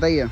बताइए।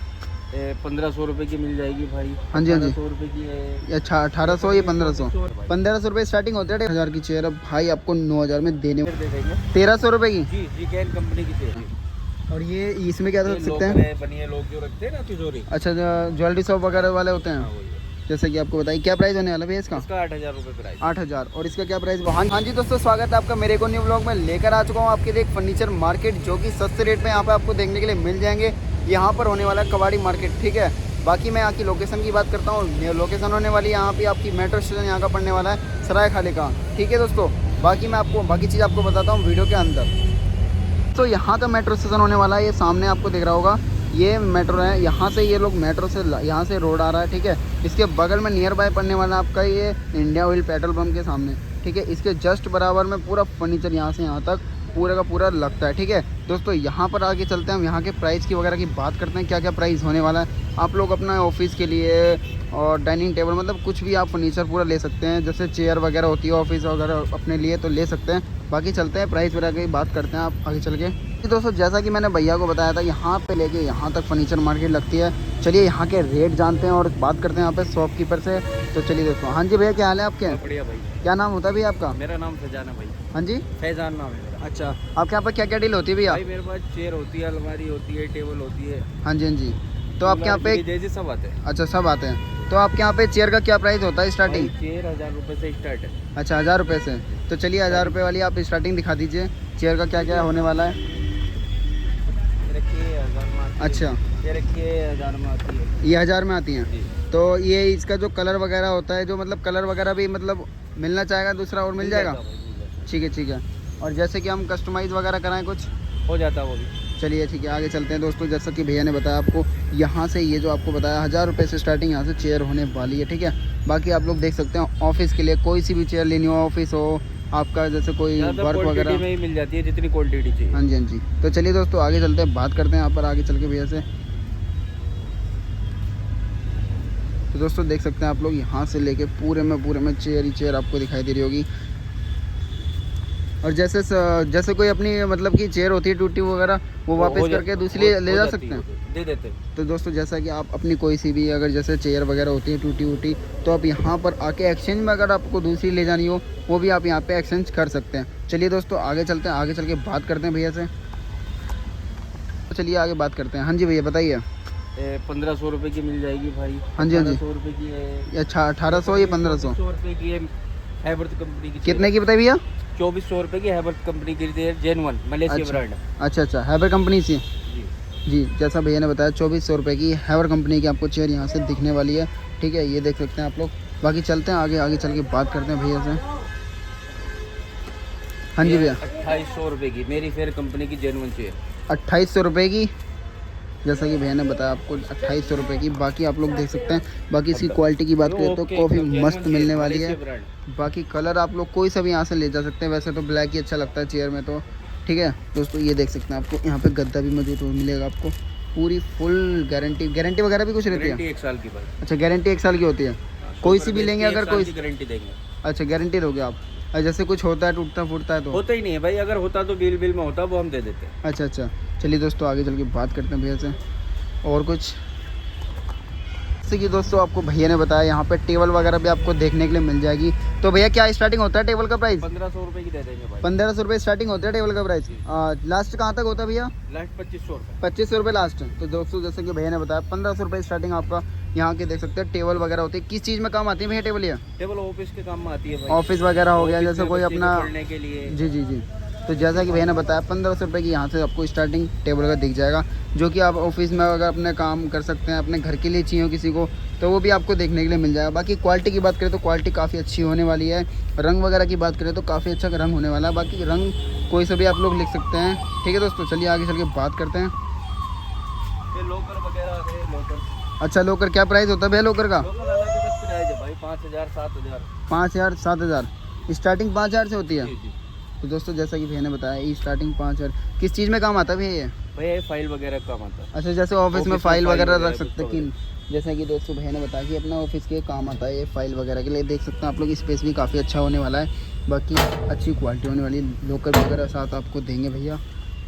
1500 रुपए की मिल जाएगी भाई। हाँ जी हाँ जी। 100 रुपए की है। अच्छा 1800 या 1500? 1500 रुपये स्टार्टिंग होते हैं 1000 की चेयर। अब भाई आपको 9000 में देने दे देंगे 1300 रुपये की। जी जी। कैन कंपनी की चेयर। और ये इसमें क्या रख सकते हैं? बनिए लोग जो रखते हैं ना तिजोरी। अच्छा ज्वेलरी शॉप वगैरह वाले होते हाँ, हैं। वही है। जैसे कि आपको बताइए क्या प्राइस होने वाला भैया इसका? इसका 8000 रुपये प्राइस। 8000। और इसका क्या प्राइस? हाँ जी दोस्तों, स्वागत है आपका मेरे को न्यू ब्लॉग में। लेकर आ चुका हूँ आपके लिए एक फर्नीचर मार्केट जो कि सस्ते रेट में यहाँ पे आपको देखने के लिए मिल जाएंगे। यहाँ पर होने वाला है कबाड़ी मार्केट, ठीक है। बाकी मैं यहाँ की लोकेशन की बात करता हूँ। लोकेशन होने वाली है यहाँ पे आपकी मेट्रो स्टेशन यहाँ का पड़ने वाला है सराय खाली का, ठीक है दोस्तों। बाकी मैं आपको बाकी चीज़ आपको बताता हूँ वीडियो के अंदर। तो यहाँ का मेट्रो स्टेशन होने वाला है, ये सामने आपको दिख रहा होगा, ये मेट्रो है। यहाँ से ये लोग मेट्रो से यहाँ से रोड आ रहा है, ठीक है। इसके बगल में नियर बाय पड़ने वाला आपका ये इंडिया ऑयल पेट्रोल पंप के सामने, ठीक है। इसके जस्ट बराबर में पूरा फर्नीचर यहाँ से यहाँ तक पूरा का पूरा लगता है, ठीक है दोस्तों। यहाँ पर आगे चलते हैं, हम यहाँ के प्राइस की वगैरह की बात करते हैं, क्या क्या प्राइस होने वाला है। आप लोग अपना ऑफिस के लिए और डाइनिंग टेबल मतलब कुछ भी आप फर्नीचर पूरा ले सकते हैं। जैसे चेयर वगैरह होती है ऑफिस वगैरह अपने लिए तो ले सकते हैं। बाकी चलते हैं प्राइस वगैरह की बात करते हैं आप आगे चल के। दोस्तों जैसा कि मैंने भैया को बताया था, यहाँ पे लेके यहाँ तक फर्नीचर मार्केट लगती है। चलिए यहाँ के रेट जानते हैं और बात करते हैं यहाँ पे शॉपकीपर से। तो चलिए दोस्तों। हाँ जी भैया, क्या हाल है आपके? बढ़िया भाई। क्या नाम होता है भैया आपका? मेरा नाम फैजान है भाई। हाँ जी फैजान नाम है मेरा। अच्छा, आपके यहाँ पर क्या क्या डील होती है भैया? भाई मेरे पास चेयर होती है, अलमारी होती है, टेबल होती है। हाँ जी हाँ जी। तो आपके यहाँ पे जैसे सब आते हैं। अच्छा सब आते हैं। तो आपके यहाँ पे चेयर का क्या प्राइस होता है स्टार्टिंग? चेयर 1000 रुपये से स्टार्ट है। अच्छा 1000 रुपये से। तो चलिए 1000 रुपये वाली आप स्टार्टिंग दिखा दीजिए। चेयर का क्या क्या होने वाला है? रखिए 1000 में आती है। अच्छा ये रखिए 1000 में आती है। ये 1000 में आती हैं। जी। तो ये इसका जो कलर वगैरह होता है, जो मतलब कलर वगैरह भी मतलब मिलना चाहेगा दूसरा और मिल जाएगा? ठीक है ठीक है। और जैसे कि हम कस्टमाइज़ वगैरह कराएं कुछ हो जाता है वो भी। चलिए ठीक है आगे चलते हैं दोस्तों। जैसा कि भैया ने बताया आपको, यहाँ से ये जो आपको बताया 1000 रुपये से स्टार्टिंग यहाँ से चेयर होने वाली है, ठीक है। बाकी आप लोग देख सकते हैं ऑफिस के लिए कोई सी भी चेयर लेनी हो, ऑफिस हो आपका, जैसे कोई वर्क वगैरह हाँ जी हाँ जी। तो चलिए दोस्तों आगे चलते हैं, बात करते हैं यहाँ पर आगे चल के भैया से। तो दोस्तों देख सकते हैं आप लोग यहाँ से लेके पूरे में चेयर ही चेयर आपको दिखाई दे रही होगी। और जैसे कोई अपनी मतलब कि चेयर होती है टूटी वगैरह, वो वापस करके दूसरी ले जा सकते हैं, दे देते हैं। तो दोस्तों जैसा कि आप अपनी कोई सी भी अगर जैसे चेयर वगैरह होती है टूटी वूटी, तो आप यहाँ पर आके एक्सचेंज में अगर आपको दूसरी ले जानी हो वो भी आप यहाँ पे एक्सचेंज कर सकते हैं। चलिए दोस्तों आगे चलते हैं, आगे चल के बात करते हैं भैया से। तो चलिए आगे बात करते हैं। हाँ जी भैया बताइए। 1500 रुपये की मिल जाएगी भाई। हाँ जी हाँ जी। 100 रुपये की है। अच्छा 1800 या 1500? 2400 रुपये की है। हैवर्थ कंपनी की। कितने की बताई भैया? 2400 रुपये की हैवर्थ कंपनी की जेन1 मलेशिया ब्रांड। अच्छा अच्छा, हैवर कंपनी से जी जी। जैसा भैया ने बताया 2400 रुपये की हैवर कंपनी की आपको चेयर यहाँ से दिखने वाली है, ठीक है। ये देख सकते हैं आप लोग। बाकी चलते हैं आगे, आगे चल के बात करते हैं भैया से। हाँ जी भैया। 2800 रुपये की मेरी फेयर कंपनी की जेन1 चेयर। 2800 रुपये की, जैसा कि भैया ने बताया आपको 2800 रुपये की। बाकी आप लोग देख सकते हैं। बाकी इसकी क्वालिटी की बात करें तो काफ़ी मस्त मिलने वाली है। बाकी कलर आप लोग कोई सा भी यहाँ से ले जा सकते हैं, वैसे तो ब्लैक ही अच्छा लगता है चेयर में तो, ठीक है दोस्तों। ये देख सकते हैं आपको यहाँ पे गद्दा भी मौजूद मिलेगा आपको, पूरी फुल गारंटी वगैरह भी कुछ रहती है? 1 साल की भाई। अच्छा गारंटी 1 साल की होती है। कोई सी भी लेंगे अगर कोई गारंटी देंगे। अच्छा गारंटी दोगे आप? और जैसे कुछ होता है टूटता फूटता है तो? होता ही नहीं है भाई, अगर होता तो बिल में होता वो हम दे देते हैं। अच्छा अच्छा। चलिए दोस्तों आगे चल के बात करते हैं भैया से। और कुछ जैसे कि दोस्तों आपको भैया ने बताया यहाँ पे टेबल वगैरह भी आपको देखने के लिए मिल जाएगी। तो भैया क्या स्टार्टिंग होता है टेबल का प्राइस? 1500 रुपये की दे देंगे भाई। 1500 रुपये स्टार्टिंग होता है टेबल का प्राइस। लास्ट कहाँ तक होता है भैया? लास्ट 2500 रुपये। 2500 रुपये लास्ट। तो दोस्तों जैसे कि भैया ने बताया 1500 रुपये स्टार्टिंग आपका यहाँ के देख सकते हैं। टेबल वगैरह होती है, किस चीज़ में काम आती है भैया टेबल? ये टेबल ऑफिस के काम में आती है भाई। ऑफिस वगैरह हो गया, जैसे कोई अपना पढ़ने के लिए। जी जी जी। तो जैसा कि भैया ने बताया 1500 रुपये की यहाँ से आपको स्टार्टिंग टेबल का दिख जाएगा, जो कि आप ऑफिस में अगर अपने काम कर सकते हैं, अपने घर के लिए चाहिए किसी को, तो वो भी आपको देखने के लिए मिल जाएगा। बाकी क्वालिटी की बात करें तो क्वालिटी काफ़ी अच्छी होने वाली है। रंग वगैरह की बात करें तो काफ़ी अच्छा रंग होने वाला है। बाकी रंग कोई सा भी आप लोग लिख सकते हैं, ठीक है दोस्तों। चलिए आगे चल के बात करते हैं। ये लोकर वगैरह है, लोकर। अच्छा लोकर क्या प्राइस होता है भैया लोकर का? लोकर अलग अलग प्राइस है भाई, 5000 7000। 5000 7000 स्टार्टिंग 5000 से होती है। जी जी। तो दोस्तों जैसा कि भैया ने बताया ये स्टार्टिंग 5000। किस चीज़ में काम आता है भैया ये? भैया फाइल वगैरह काम आता है। अच्छा जैसे ऑफिस में फाइल वगैरह रख सकते हैं कि कि जैसा कि दोस्तों भैया ने बताया कि अपना ऑफिस के काम आता है ये फाइल वगैरह के लिए। देख सकते हैं आप लोग स्पेस भी काफ़ी अच्छा होने वाला है। बाकी अच्छी क्वालिटी होने वाली, लोकर वगैरह साथ आपको देंगे भैया।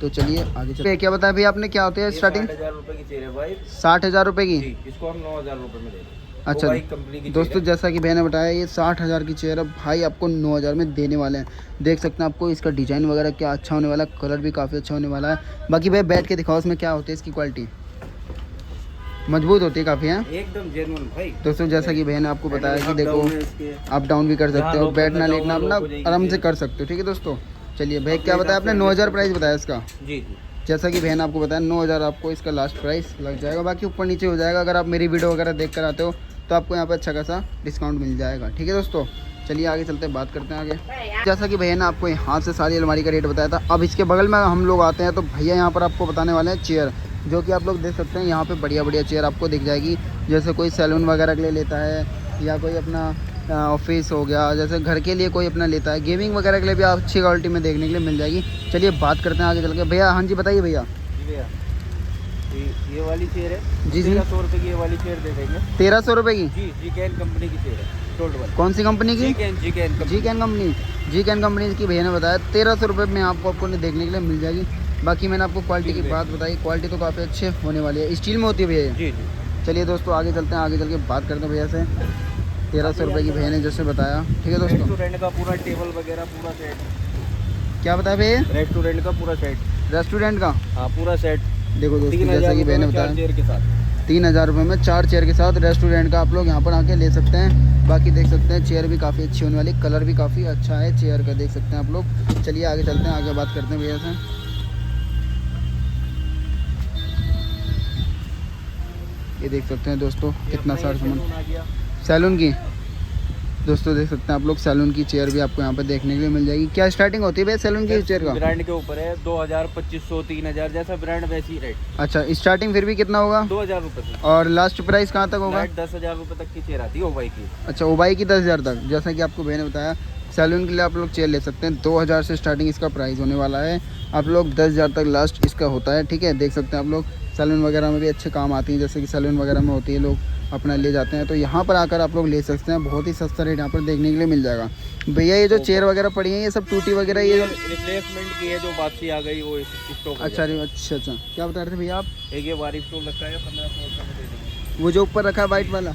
तो चलिए आगे चलिए। क्या बताया भैया आपने, क्या होती है स्टार्टिंग? 60,000 रुपए की चेयर है भाई। 60,000 रुपए की? जी, इसको हम 9,000 रुपए में दे देंगे। अच्छा वो भाई कंपनी की दोस्तों, चेयर जैसा कि भैया ने बताया ये 60,000 की चेयर है भाई, आपको 9,000 में देने वाले हैं। देख सकते हैं आपको इसका डिज़ाइन वगैरह क्या अच्छा होने वाला है, कलर भी काफ़ी अच्छा होने वाला है। बाकी भैया बैठ के दिखाओ इसमें क्या होती है इसकी क्वालिटी। मजबूत होती है काफ़ी है है एकदम जेन्युइन भाई। दोस्तों। जैसा कि भैया ने आपको बताया कि देखो इसके अप डाउन भी कर सकते जहाँ हो, लोग बैठना करना लेटना चाहो, अपना लोग हो जाएगी आराम से चेयर। कर सकते हो। ठीक है दोस्तों, चलिए भैया क्या अपने बताया हिसाब आपने, से 9,000 प्राइस बताया इसका। जी जी। जैसा कि भैया ने आपको बताया 9,000 आपको इसका लास्ट प्राइस लग जाएगा। बाकी ऊपर नीचे हो जाएगा, अगर आप मेरी वीडियो वगैरह देख कर आते हो तो आपको यहाँ पर अच्छा खासा डिस्काउंट मिल जाएगा। ठीक है दोस्तों, चलिए आगे चलते हैं, बात करते हैं आगे। जैसा कि भैया ने आपको यहाँ से सारी अलमारी का रेट बताया था, अब इसके बगल में हम लोग आते हैं तो भैया यहाँ पर आपको बताने वाले हैं चेयर, जो कि आप लोग देख सकते हैं यहाँ पे बढ़िया बढ़िया चेयर आपको दिख जाएगी। जैसे कोई सैलून वगैरह के लिए लेता है या कोई अपना ऑफिस हो गया, जैसे घर के लिए कोई अपना लेता है, गेमिंग वगैरह के लिए भी अच्छी क्वालिटी में देखने के लिए मिल जाएगी। चलिए बात करते हैं आगे चल के। भैया हाँ जी बताइए भैया। जी भैया, ये वाली चेयर है जी जी। 1300 रुपए की ये वाली चेयर दे देंगे। 1300 रुपये की? जी, जी कंपनी की चेयर है, शोल्ड वाली। कौन सी कंपनी की? जी कैन कंपनी। जी कैन कंपनी की भैया ने बताया 1300 रुपये में आपको देखने के लिए मिल जाएगी। बाकी मैंने आपको क्वालिटी की बात बताई, क्वालिटी तो काफ़ी अच्छे होने वाली है। स्टील में होती है भैया ये? जी जी। चलिए दोस्तों आगे चलते हैं, आगे चल के बात करते हैं भैया से। 1300 रुपये की भैया ने जैसे बताया। ठीक है दोस्तों, रेस्टोरेंट का पूरा टेबल वगैरह पूरा सेट। क्या बताया भैया? रेस्टोरेंट का पूरा सेट। रेस्टोरेंट का? हाँ पूरा सेट। देखो दोस्तों, 3,000 जैसा कि भैया ने बताया चेयर के साथ। 3,000 रुपये में 4 चेयर के साथ रेस्टोरेंट का आप लोग यहाँ पर आके ले सकते हैं। बाकी देख सकते हैं चेयर भी काफ़ी अच्छी होने वाली, कलर भी काफ़ी अच्छा है चेयर का, देख सकते हैं आप लोग। चलिए आगे चलते हैं, आगे बात करते हैं भैया से। ये देख सकते हैं दोस्तों कितना सारा सामान सैलून की। दोस्तों देख सकते हैं आप लोग सैलून की चेयर भी आपको यहाँ पर देखने के लिए मिल जाएगी। क्या स्टार्टिंग होती है भैया सैलून की चेयर का? ब्रांड के ऊपर है, 2,000, 2,500, 3,000 जैसा ब्रांड वैसी रेट। अच्छा, स्टार्टिंग फिर भी कितना होगा? 2,000 रुपए से। और लास्ट प्राइस कहाँ तक होगा? 10,000 रुपए तक की चेयर आती है ओबाई की। अच्छा, ओबाई की 10,000 तक। जैसा कि आपको भैया ने बताया सैलून के लिए आप लोग चेयर ले सकते हैं, 2,000 से स्टार्टिंग इसका प्राइस होने वाला है। आप लोग 10,000 तक लास्ट इसका होता है। ठीक है, देख सकते हैं आप लोग सैलून वगैरह में भी अच्छे काम आती हैं, जैसे कि सैलून वगैरह में होती है, लोग अपना ले जाते हैं, तो यहाँ पर आकर आप लोग ले सकते हैं। बहुत ही सस्ता रेट यहाँ पर देखने के लिए मिल जाएगा। भैया ये जो चेयर वगैरह पड़ी है ये सब टूटी वगैरह ये रिप्लेसमेंट की है, जो वापसी आ गई वो स्टॉक। अच्छा अच्छा, क्या बता रहे थे भैया आप? एक ये वारिस स्टॉक रखा है 1,500 रुपये में दे देंगे। वो जो ऊपर रखा है वाइट वाला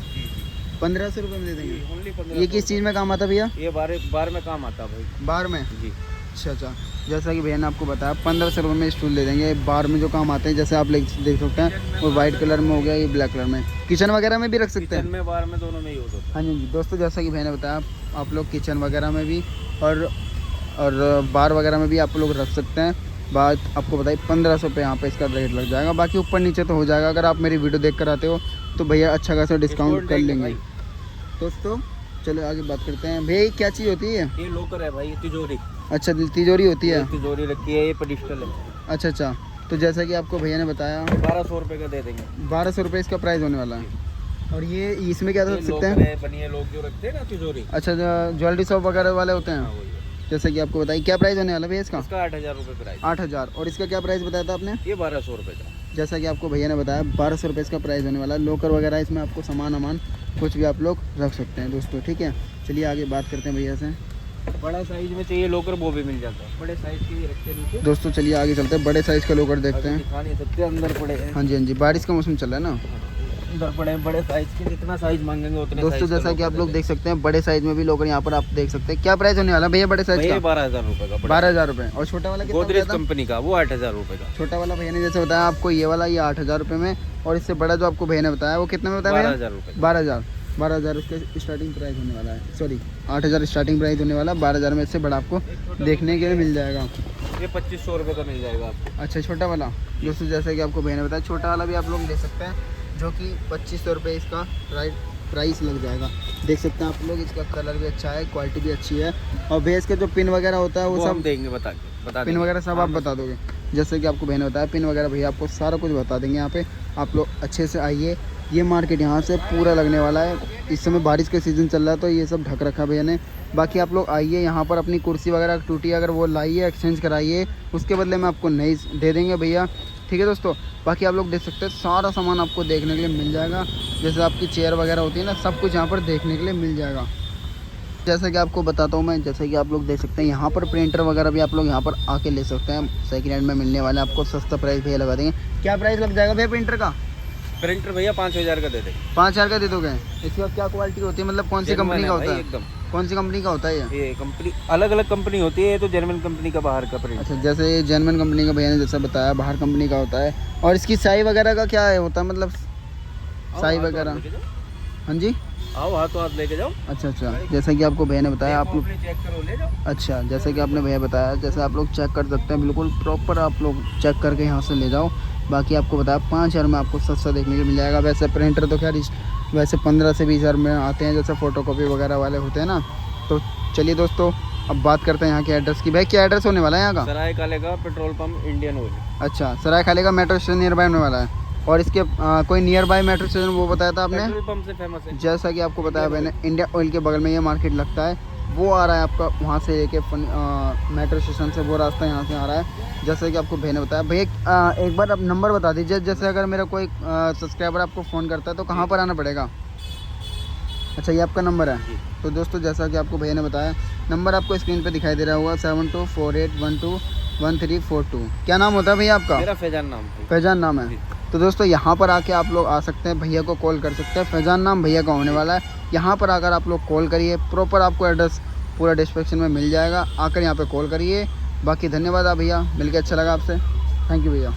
1,500 रुपये में दे देंगे। ओनली 1500। ये किस चीज़ में काम आता है भैया? ये बार में काम आता है भाई। बार में? जी। अच्छा, जैसा कि भैया ने आपको बताया 1,500 रुपये में स्टूल दे देंगे। बार में जो काम आते हैं जैसे आप देख सकते हैं, वो वाइट कलर में हो गया, ये ब्लैक कलर में। किचन वगैरह में भी रख सकते हैं? किचन में बार में दोनों में यूज़ होता है। हाँ जी दोस्तों, जैसा कि भैया ने बताया आप लोग किचन वगैरह में भी और बार वगैरह में भी आप लोग रख सकते हैं। बात आपको बताई 1,500 रुपये यहाँ पे इसका रेट लग जाएगा। बाकी ऊपर नीचे तो हो जाएगा, अगर आप मेरी वीडियो देख कर आते हो तो भैया अच्छा खासा डिस्काउंट कर लेंगे। दोस्तों चलो आगे बात करते हैं। भैया क्या चीज़ होती है? ये लॉकर है भाई, तिजोरी। अच्छा, तिजोरी होती है? तिजोरी रखी है, ये पेडिस्टल है। अच्छा, तो जैसा कि आपको भैया ने बताया 1,200 रुपये का दे देंगे। 1,200 रुपये इसका प्राइस होने वाला है। और ये इसमें क्या रख सकते हैं? बनिए लोग जो रखते हैं ना तिजोरी। अच्छा, ज्वेलरी शॉप वगैरह वाले होते हाँ, हैं। वही है। जैसा कि आपको बताइए क्या प्राइस होने वाला भैया इसका? 8,000 रुपये प्राइस। 8,000। और इसका क्या प्राइस बताया था आपने? ये 1,200 रुपये का। जैसा कि आपको भैया ने बताया 1,200 रुपये इसका प्राइस होने वाला है। लॉकर वगैरह इसमें आपको सामान कुछ भी आप लोग रख सकते हैं दोस्तों। ठीक है, चलिए आगे बात करते हैं भैया से। बड़ा साइज में चाहिए लॉकर वो भी मिल जाता है, बड़े साइज के रखते हैं नीचे। दोस्तों चलिए आगे चलते हैं, बड़े साइज़ का लॉकर देखते हैं। दिखा नहीं सकते, अंदर पड़े हैं। हाँ जी, बारिश का मौसम चल रहा है ना, अंदर पड़े बड़े साइज के, जितना साइज मांगेंगे उतने। दोस्तों जैसा कि आप लोग देख सकते हैं बड़े साइज में भी लॉकर यहाँ पर आप देख सकते हैं। क्या प्राइस होने वाला भैया बड़े साइज का? 12,000 रुपये का। 12,000 रुपये। और छोटा वाला कितना गोदरेज बताया था? कंपनी का, वो 8,000 रुपये का। छोटा वाला भैया ने जैसे बताया आपको, ये वाला ये 8,000 रुपये में, और इससे बड़ा जो आपको भैया ने बताया वो कितने में बताया? 12,000 रुपये। 12,000 उसका स्टार्टिंग प्राइस होने वाला है। सॉरी, 8,000 स्टार्टिंग प्राइस होने वाला, 12,000 में इससे बड़ा आपको देखने के लिए मिल जाएगा। ये 2,500 रुपये का मिल जाएगा आपको। अच्छा, छोटा वाला। दोस्तों जैसा कि आपको भैया ने बताया छोटा वाला भी आप लोग ले सकते हैं, जो कि 2,500 रुपये इसका प्राइस लग जाएगा। देख सकते हैं आप लोग, इसका कलर भी अच्छा है, क्वालिटी भी अच्छी है। और भैया इसका जो पिन वगैरह होता है वो सब देंगे, बता पिन वगैरह सब आप बता दोगे? जैसे कि आपको भैया ने बताया पिन वगैरह भैया आपको सारा कुछ बता देंगे। यहाँ पे आप लोग अच्छे से आइए। ये मार्केट यहाँ से पूरा लगने वाला है। इस समय बारिश का सीज़न चल रहा है तो ये सब ढक रखा भैया ने। बाकी आप लोग आइए यहाँ पर, अपनी कुर्सी वगैरह टूटी अगर वो लाइए, एक्सचेंज कराइए, उसके बदले में आपको नई दे देंगे भैया। ठीक है दोस्तों, बाकी आप लोग देख सकते हैं सारा सामान आपको देखने के लिए मिल जाएगा। जैसे आपकी चेयर वगैरह होती है ना, सब कुछ यहाँ पर देखने के लिए मिल जाएगा। जैसा कि आपको बताता हूँ मैं, जैसे कि आप लोग देख सकते हैं यहाँ पर प्रिंटर वगैरह भी आप लोग यहाँ पर आके ले सकते हैं। सेकंड हैंड में मिलने वाले आपको सस्ता प्राइस भैया लगा देंगे। क्या प्राइस लग जाएगा भैया प्रिंटर का? प्रिंटर भैया 5,000 का दे देंगे। 5,000 का दे दोगे? इसके बाद क्या क्वालिटी होती है, मतलब कौन सी कंपनी का होता है? एकदम कौन सी कंपनी का होता है ये कंपनी अलग अलग कंपनी होती है, ये तो जर्मन कंपनी का बाहर का प्रिंटर। अच्छा, जैसे ये जर्मन कंपनी का भैया ने जैसा बताया बाहर कंपनी का होता है। और इसकी साई वगैरह का क्या है होता है, मतलब साई वगैरह? हाँ जी, आओ हाथों हाथ लेके जाओ। अच्छा अच्छा, जैसा कि आपको भैया ने बताया आप लोग चेक करो, ले जाओ। अच्छा, जैसे कि आपने भैया बताया जैसे आप लोग चेक कर सकते हैं, बिल्कुल प्रॉपर आप लोग चेक करके यहाँ से ले जाओ। बाकी आपको बताया 5,000 में आपको सस्ता देखने को मिल जाएगा। वैसे प्रिंटर तो खैर वैसे 15 से 20,000 में आते हैं, जैसे फ़ोटोकॉपी वगैरह वाले होते हैं ना। तो चलिए दोस्तों, अब बात करते हैं यहाँ के एड्रेस की। भाई क्या एड्रेस होने वाला है यहाँ का? सराय काले का पेट्रोल पंप इंडियन ऑयल। अच्छा, सराय खाली का मेट्रो स्टेशन नियर बाय होने वाला है। और इसके कोई नियर बाय मेट्रो स्टेशन वो बताया था आपने? पेट्रोल पंप से फेमस है। जैसा कि आपको बताया मैंने, इंडिया ऑयल के बगल में ये मार्केट लगता है, वो आ रहा है आपका वहाँ से लेके मेट्रो स्टेशन से वो रास्ता यहाँ से आ रहा है। जैसे कि आपको भैया ने बताया। भैया एक बार आप नंबर बता दीजिए, जैसे अगर मेरा कोई सब्सक्राइबर आपको फ़ोन करता है तो कहाँ पर आना पड़ेगा? अच्छा, ये आपका नंबर है। तो दोस्तों जैसा कि आपको भैया ने बताया, नंबर आपको स्क्रीन पे दिखाई दे रहा होगा 7248121342। क्या नाम होता है भैया आपका? मेरा फैजान नाम है। फैजान नाम है। तो दोस्तों यहाँ पर आके आप लोग आ सकते हैं, भैया को कॉल कर सकते हैं। फैजान नाम भैया का होने वाला है। यहाँ पर आकर आप लोग कॉल करिए, प्रॉपर आपको एड्रेस पूरा डिस्क्रिप्शन में मिल जाएगा। आकर यहाँ पे कॉल करिए। बाकी धन्यवाद आप भैया, मिलकर अच्छा लगा आपसे। थैंक यू भैया।